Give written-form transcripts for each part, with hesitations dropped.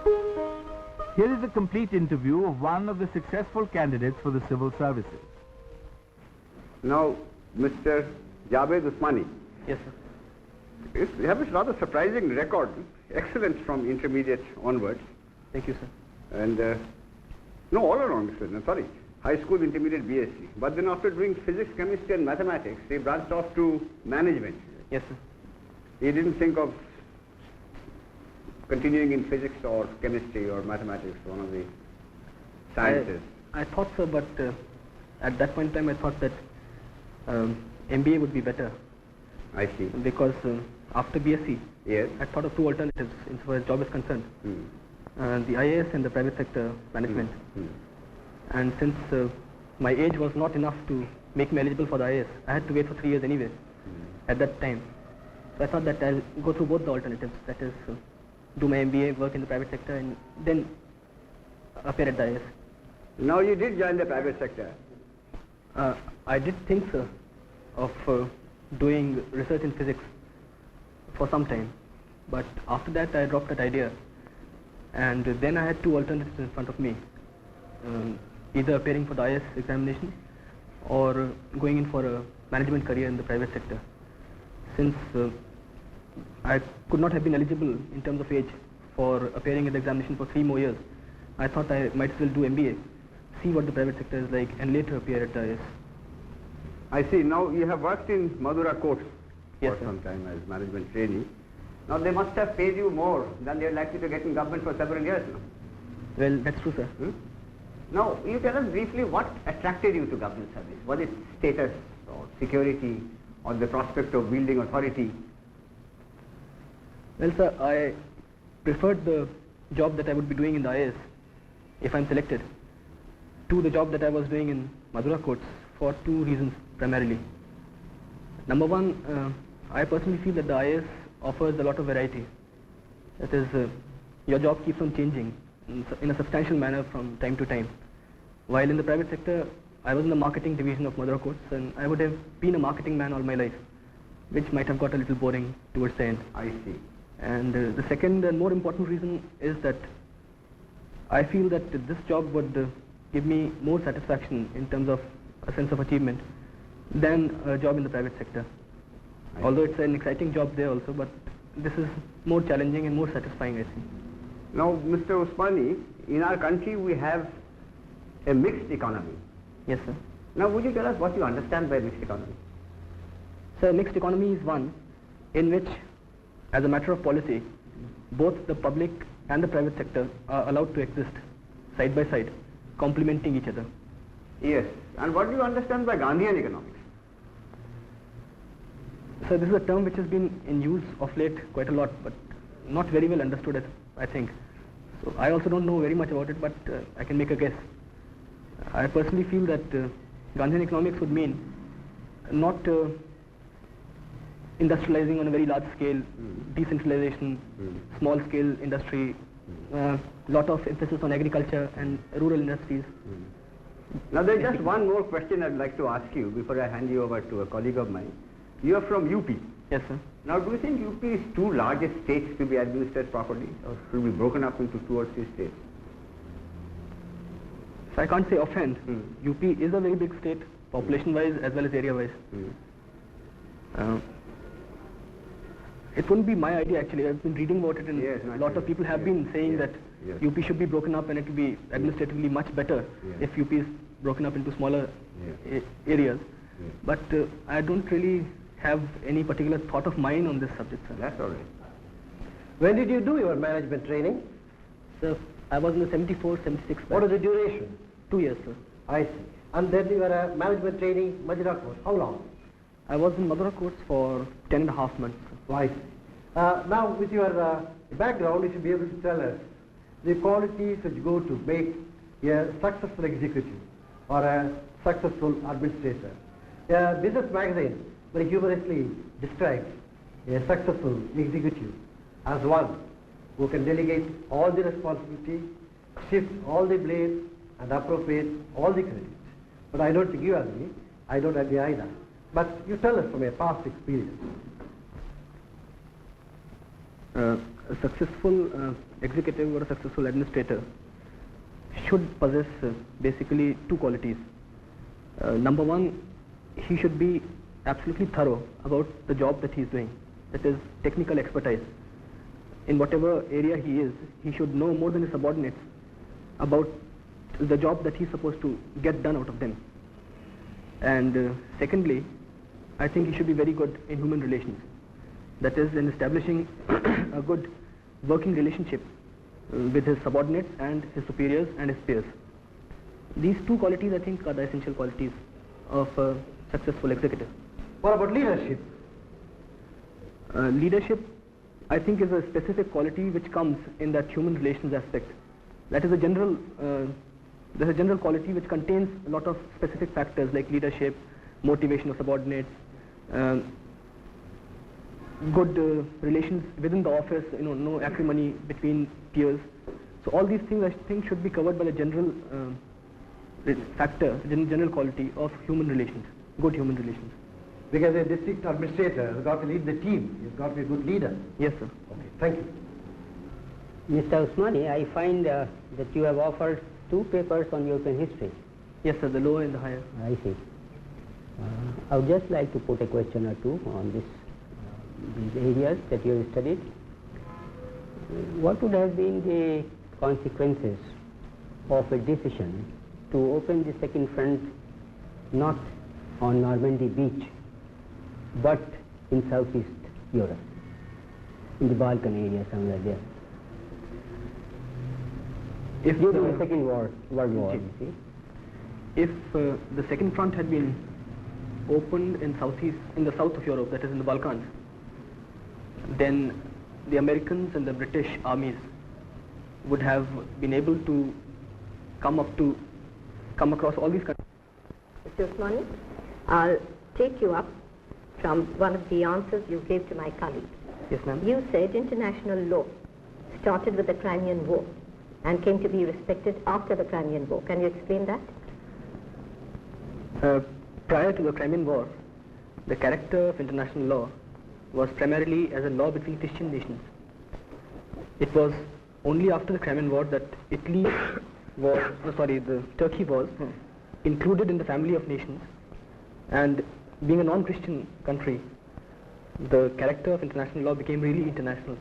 Here is a complete interview of one of the successful candidates for the civil services. Now, Mr. Javed Usmani. Yes, sir. You have a rather surprising record. Excellent from intermediate onwards. Thank you, sir. And, no, all around, sir. No, sorry. High school, intermediate, BSc. But then after doing physics, chemistry and mathematics, he branched off to management. Yes, sir. He didn't think of continuing in physics or chemistry or mathematics, one of the sciences. I thought so, but at that point in time I thought that MBA would be better. I see. Because after BSc, Yes. I thought of two alternatives insofar as job is concerned. The IAS and the private sector management. And since my age was not enough to make me eligible for the IAS, I had to wait for 3 years anyway at that time. So I thought that I'll go through both the alternatives, that is do my MBA, work in the private sector, and then appear at the IAS. Now you did join the private sector. I did think, sir, of doing research in physics for some time, but after that I dropped that idea, and then I had two alternatives in front of me, either appearing for the IAS examination or going in for a management career in the private sector. Since I could not have been eligible in terms of age for appearing at the examination for 3 more years, I thought I might as well do MBA, see what the private sector is like, and later appear at the IAS. I see. Now you have worked in Madura courts Yes, for sir. some time as management trainee. Now they must have paid you more than they are likely to get in government for several years now. Well, that's true, sir. Now, you tell us briefly what attracted you to government service. Was it status or security or the prospect of wielding authority? Well, sir, I preferred the job that I would be doing in the IAS, if I'm selected, to the job that I was doing in Madura courts for 2 reasons primarily. Number one, I personally feel that the IAS offers a lot of variety. That is, your job keeps on changing in a substantial manner from time to time. While in the private sector, I was in the marketing division of Madura courts, and I would have been a marketing man all my life, which might have got a little boring towards the end. I see. And the second and more important reason is that I feel that this job would give me more satisfaction in terms of a sense of achievement than a job in the private sector. Although it's an exciting job there also, but this is more challenging and more satisfying, I think. Now, Mr. Usmani, in our country we have a mixed economy. Yes, sir. Now, would you tell us what you understand by mixed economy? So, mixed economy is one in which, as a matter of policy, both the public and the private sector are allowed to exist side by side, complementing each other. Yes. And what do you understand by Gandhian economics? So, this is a term which has been in use of late quite a lot, but not very well understood, I think. So, I also don't know very much about it, but I can make a guess. I personally feel that Gandhian economics would mean not industrializing on a very large scale, decentralization, small scale industry, lot of emphasis on agriculture and rural industries. Now, there's just one more question I'd like to ask you before I hand you over to a colleague of mine. You are from UP. Yes, sir. Now, do you think UP is too large a state to be administered properly, or should be broken up into 2 or 3 states? So I can't say offhand. UP is a very big state, population-wise as well as area-wise. It wouldn't be my idea actually. I've been reading about it, and a lot of people have been saying that UP should be broken up and it will be administratively much better if UP is broken up into smaller areas. But I don't really have any particular thought of mine on this subject, sir. That's all right. When did you do your management training? So I was in the 74, 76 batch. What is the duration? 2 years, sir. I see. And then you were a management training Madura course. How long? I was in Madura course for 10.5 months. I see. Now, with your background, you should be able to tell us the qualities which go to make a successful executive or a successful administrator. A business magazine very humorously describes a successful executive as one who can delegate all the responsibility, shift all the blame, and appropriate all the credit. But I don't think you agree. I don't agree either. But you tell us from your past experience. a successful executive or a successful administrator should possess basically two qualities. Number one, he should be absolutely thorough about the job that he is doing, that is technical expertise. In whatever area he is, he should know more than his subordinates about the job that he's supposed to get done out of them. And secondly, I think he should be very good in human relations, that is in establishing a good working relationship with his subordinates and his superiors and his peers. These two qualities, I think, are the essential qualities of a successful executive. What about leadership? Leadership, I think, is a specific quality which comes in that human relations aspect. That is a general, there's a general quality which contains a lot of specific factors like leadership, motivation of subordinates, good relations within the office, no acrimony between peers. So all these things, I think, should be covered by the general factor, general quality of human relations, good human relations. Because a district administrator has got to lead the team. He's got to be a good leader. Yes, sir. Okay, thank you. Mr. Usmani, I find that you have offered two papers on European history. Yes, sir, the lower and the higher. I see. I would just like to put a question or two on these areas that you have studied. What would have been the consequences of a decision to open the second front not on Normandy beach but in Southeast Europe, in the Balkan area somewhere there? If during the Second World War, you see. If the second front had been opened in the south of Europe, that is in the Balkans, then the Americans and the British armies would have been able to come across all these countries. Mr. Usmani, I'll take you up from one of the answers you gave to my colleague. Yes, ma'am. You said international law started with the Crimean War and came to be respected after the Crimean War. Can you explain that? Prior to the Crimean War, the character of international law was primarily as a law between Christian nations. It was only after the Crimean War that Turkey was included in the family of nations, and being a non-Christian country, the character of international law became really international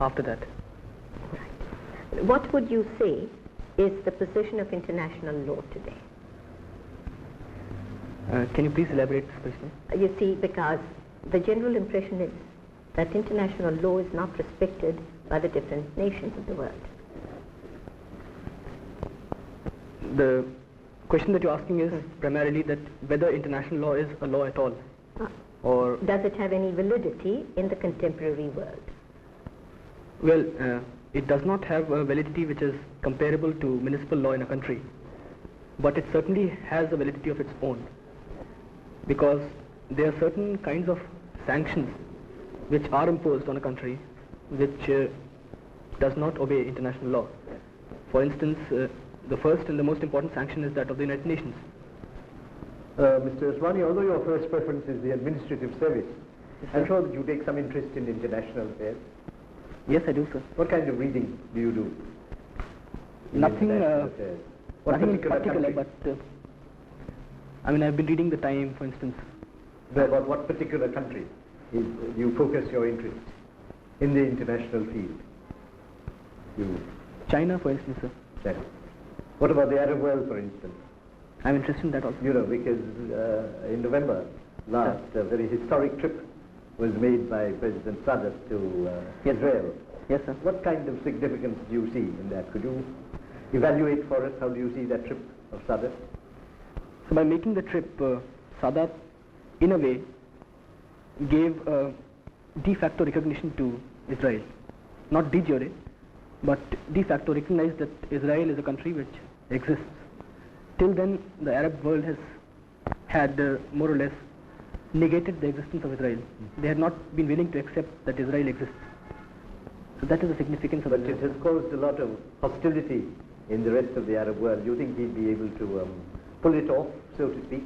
after that. What would you say is the position of international law today? Can you please elaborate this question? You see, because the general impression is that international law is not respected by the different nations of the world. The question that you're asking is primarily that whether international law is a law at all, or does it have any validity in the contemporary world? Well, it does not have a validity which is comparable to municipal law in a country, but it certainly has a validity of its own, because there are certain kinds of sanctions which are imposed on a country which does not obey international law. For instance, the first and the most important sanction is that of the United Nations. Mr. Usmani, although your first preference is the administrative service, I'm sure that you take some interest in international affairs. Yes, I do, sir. What kind of reading do you do? Nothing in particular, country? but I've been reading the Time, for instance. About what particular country you focus your interest in the international field? China, for instance, sir. China. What about the Arab world, for instance? I'm interested in that also. You know, because in November last, a very historic trip was made by President Sadat to Israel. Yes, sir. What kind of significance do you see in that? Could you evaluate for us how do you see that trip of Sadat? So by making the trip, Sadat, in a way, gave de facto recognition to Israel. Not de jure, but de facto recognized that Israel is a country which exists. Till then, the Arab world has had more or less negated the existence of Israel. They had not been willing to accept that Israel exists. So that is the significance of it. But it has caused a lot of hostility in the rest of the Arab world. Do you think he'd be able to pull it off, so to speak?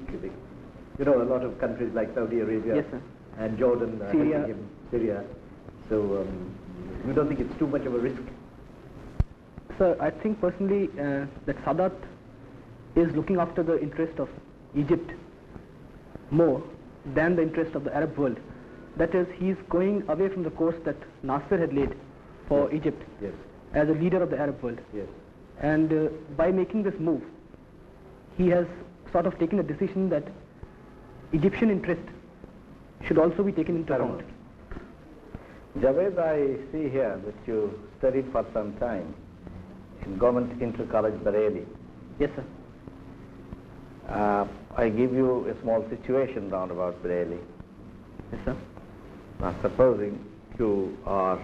You know, a lot of countries like Saudi Arabia Yes, sir. and Jordan, Syria. helping him, Syria. So You don't think it's too much of a risk? Sir, I think personally that Sadat is looking after the interest of Egypt more than the interest of the Arab world. That is, he is going away from the course that Nasser had laid for Egypt Yes. as a leader of the Arab world. Yes. And by making this move, he has sort of taken a decision that Egyptian interest should also be taken into account. Javed, I see here that you studied for some time in Government Inter-College Bareilly. Yes, sir. I give you a small situation round about Bareilly. Yes, sir. Now, supposing you are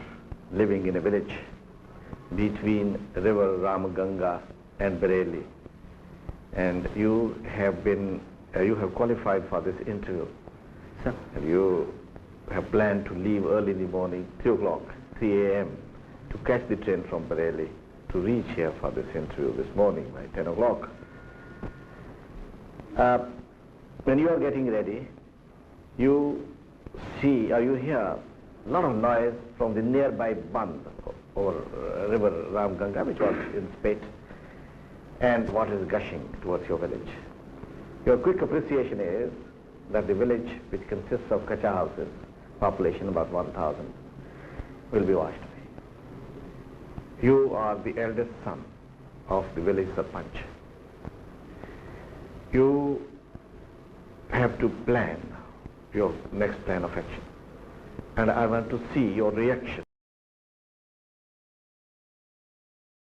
living in a village between river Ramganga and Bareilly, and you have qualified for this interview. Sir. And you have planned to leave early in the morning, 3 o'clock, 3 a.m., to catch the train from Bareilly to reach here for this interview this morning by 10 o'clock. When you are getting ready, you see or you hear a lot of noise from the nearby Band over river Ramganga, which was in spate, and water is gushing towards your village. Your quick appreciation is that the village, which consists of kacha houses, population about 1,000, will be washed away. You are the eldest son of the village sarpanch. You have to plan your next plan of action, and I want to see your reaction